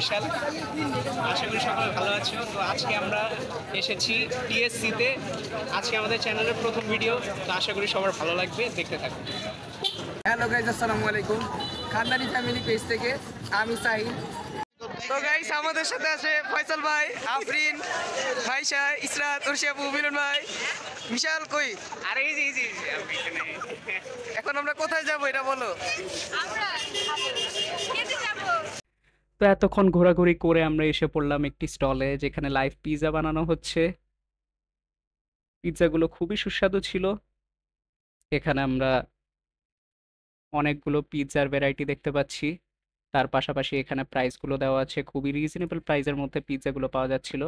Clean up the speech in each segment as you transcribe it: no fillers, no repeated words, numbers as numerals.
বিশাল। আশা করি সকলে ভালো আছো। তো আজকে আমরা এসেছি টিএসসিতে। আজকে আমাদের চ্যানেলের প্রথম ভিডিও, তো আশা করি সবার ভালো লাগবে, দেখতে থাকুন। হ্যালো গাইস, আসসালামু আলাইকুম। খানদানি ফ্যামিলি পেজ থেকে আমি সাহিল। তো গাইস, আমাদের সাথে আছে ফয়সাল ভাই, আফরিন, ভাইসা, ইসরাত, উর্শিয়াপু, মিলন ভাই, বিশাল কই। আরে এই যে আমি এখানে। এখন আমরা কোথায় যাব এটা বলো। তো এতক্ষণ ঘোরাঘুরি করে আমরা এসে পড়লাম একটি স্টলে, যেখানে লাইভ পিৎজা বানানো হচ্ছে। পিৎজাগুলো খুবই সুস্বাদু ছিল। এখানে আমরা অনেকগুলো পিৎজার ভ্যারাইটি দেখতে পাচ্ছি। তার পাশাপাশি এখানে প্রাইসগুলো দেওয়া আছে, খুবই রিজনেবল প্রাইসের মধ্যে পিৎজাগুলো পাওয়া যাচ্ছিল।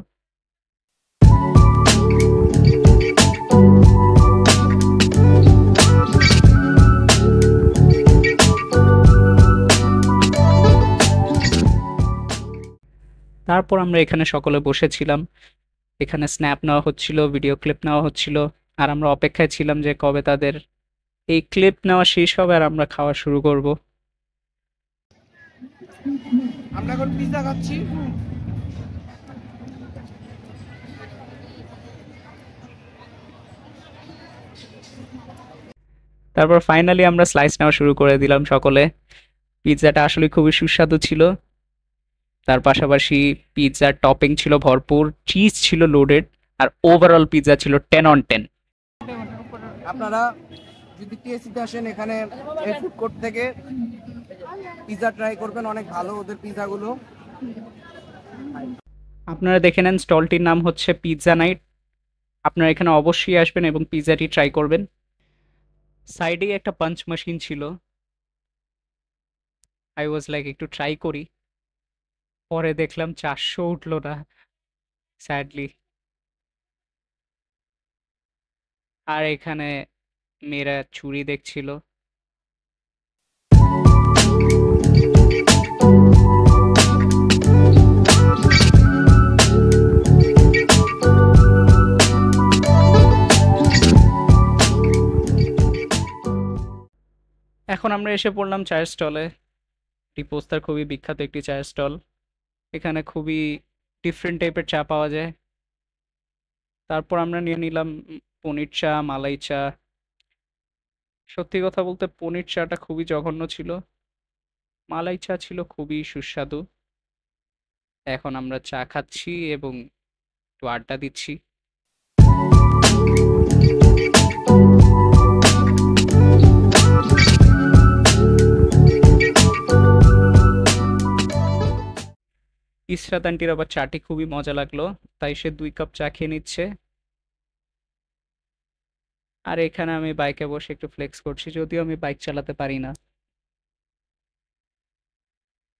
তারপর আমরা এখানে সকলে বসেছিলাম। এখানে স্ন্যাপ নেওয়া হচ্ছিল, ভিডিও ক্লিপ নেওয়া হচ্ছিল, আর আমরা অপেক্ষায় ছিলাম যে কবে তাদের এই ক্লিপ নেওয়া শেষ হবে আর আমরা খাওয়া শুরু করব। আমরা এখন পিৎজা খাচ্ছি। তারপর ফাইনালি আমরা স্লাইস নেওয়া শুরু করে দিলাম সকলে। পিৎজাটা আসলে খুবই সুস্বাদু ছিল। তার পাশাপাশি পিৎজার টপিং ছিল ভরপুর, চিজ ছিল লোডেড, আর ওভারঅল পিৎজা ছিল 10/10। আপনারা যদি টিএসসিতে আসেন, এখানে এই ফুড কোর্ট থেকে পিৎজা ট্রাই করবেন, অনেক ভালো ওদের পিৎজাগুলো। আপনারা দেখে নেন, স্টলটির নাম হচ্ছে পিৎজা নাইট। আপনারা এখানে অবশ্যই আসবেন এবং পিৎজাটি ট্রাই করবেন। সাইডেই একটা পাঞ্চ মেশিন ছিল। আই ওয়াজ লাইক একটু ট্রাই করি, পরে দেখলাম 400 উঠলো না, স্যাডলি। আর এখানে মেয়েরা চুড়ি দেখছিল। এখন আমরা এসে পড়লাম চায়ের স্টলে। টিপোস্তার খুবই বিখ্যাত একটি চায়ের স্টল। এখানে খুবই ডিফারেন্ট টাইপের চা পাওয়া যায়। তারপর আমরা নিয়ে নিলাম পনির চা, মালাই চা। সত্যি কথা বলতে পনির চাটা খুবই জঘন্য ছিল, মালাই চা ছিল খুবই সুস্বাদু। এখন আমরা চা খাচ্ছি এবং একটু আড্ডা দিচ্ছি। ইসরাত আন্টির আবার চাটি খুবই মজা লাগলো, তাই সে 2 কাপ চা খেয়ে নিচ্ছে। আর এখানে আমি বাইকে বসে একটু ফ্লেক্স করছি, যদিও আমি বাইক চালাতে পারি না।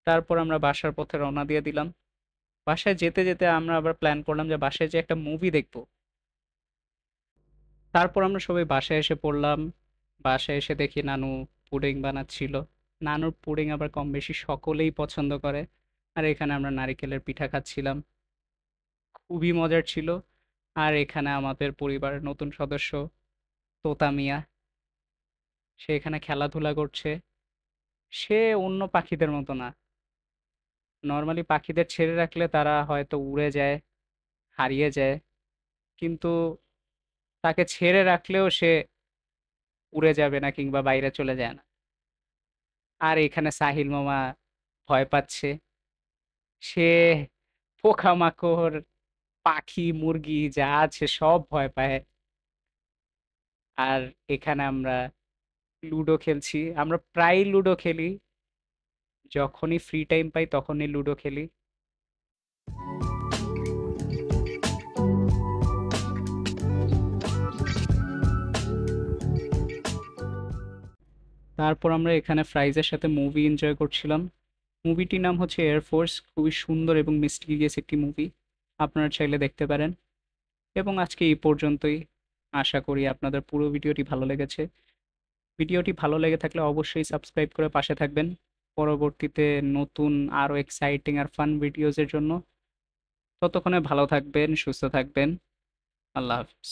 তারপর আমরা বাসার পথে রওনা দিয়ে দিলাম। বাসায় যেতে যেতে আমরা আবার প্ল্যান করলাম যে বাসায় যে একটা মুভি দেখবো। তারপর আমরা সবাই বাসায় এসে পড়লাম। বাসায় এসে দেখি নানু পুডিং বানাচ্ছিল। নানুর পুডিং আবার কম বেশি সকলেই পছন্দ করে। আর এখানে আমরা নারিকেলের পিঠা খাচ্ছিলাম, খুবই মজার ছিল। আর এখানে আমাদের পরিবারের নতুন সদস্য তোতা মিয়া, সে এখানে খেলাধুলা করছে। সে অন্য পাখিদের মতো না। নর্মালি পাখিদের ছেড়ে রাখলে তারা হয়তো উড়ে যায়, হারিয়ে যায়, কিন্তু তাকে ছেড়ে রাখলেও সে উড়ে যাবে না কিংবা বাইরে চলে যায় না। আর এখানে সাহিল মামা ভয় পাচ্ছে। সে পোকামাকড়, পাখি, মুরগি যা আছে সব ভয় পায়। আর এখানে আমরা লুডো খেলছি। আমরা প্রায় লুডো খেলি, যখনই ফ্রি টাইম পাই তখনই লুডো খেলি। তারপর আমরা এখানে ফ্রাইজের সাথে মুভি এনজয় করছিলাম। মুভিটির নাম হচ্ছে এয়ারফোর্স, খুবই সুন্দর এবং মিস্টিরিয়াস একটি মুভি। আপনারা চাইলে দেখতে পারেন। এবং আজকে এই পর্যন্তই। আশা করি আপনাদের পুরো ভিডিওটি ভালো লেগেছে। ভিডিওটি ভালো লেগে থাকলে অবশ্যই সাবস্ক্রাইব করে পাশে থাকবেন পরবর্তীতে নতুন আরও এক্সাইটিং আর ফান ভিডিওসের জন্য। ততক্ষণে ভালো থাকবেন, সুস্থ থাকবেন। আল্লাহ হাফিজ।